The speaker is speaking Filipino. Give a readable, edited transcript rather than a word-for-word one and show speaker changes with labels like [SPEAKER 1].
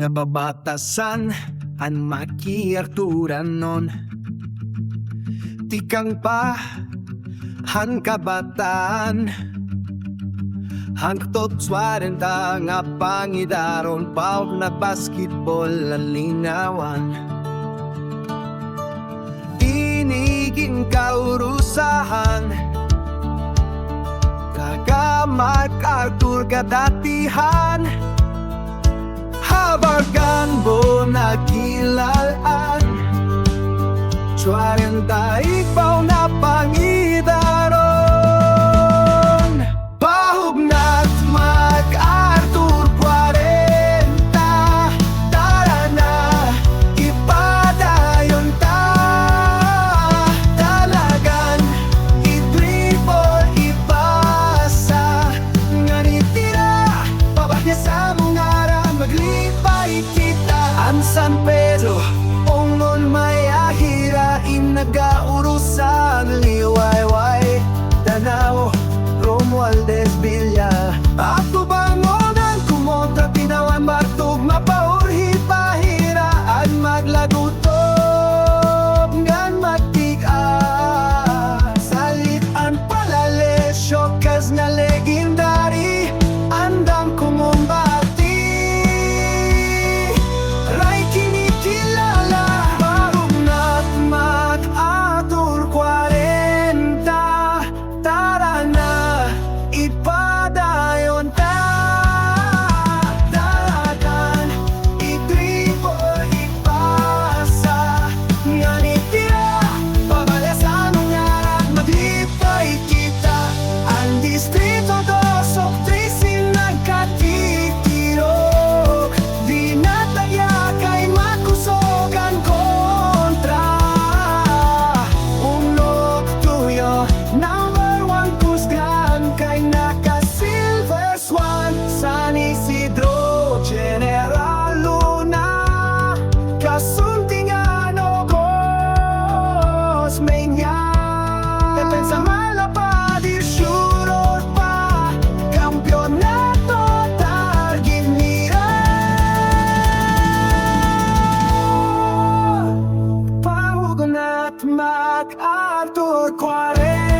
[SPEAKER 1] Nababatasan an makiarturanon tikang pa han kabataan hangtot 40 nga pangidaron pau na basketball linawan iniging kaurusahan kagamat Arthur kadatihan habargan mo nakilaan 40 ikaw na pangidaron Pahugnat mag-Arthur 40 tara na ipadayon ta talagang i-dribble ipasa nganitira pabahnya sa mga maglipay kita ang San Pedro ungon mayahirain nagaurusan liwayway Danao Romualdez Villa Ato bangonan kumontra tinawan matug mapaurhi pahiraan maglagutob ngan magtigas salitan palalesyo kas na legendary andam kumumbati ray kinikilala Pahugnat mag-Arthur 40 tara na ipadayon ta dalagan i-dribble ipasa nganitira pabalasan ng arat maglipay kita ang distrito 2 of 13 nagkatitirok di nataya kay makusogan kontra unok tuyo number 1 kusgan kay naka-silver swan San Isidro General Luna kasuntingan Cosmeña depensa malapad isyurot pa kampyonato targinira Pahugnat mag-Arthur 40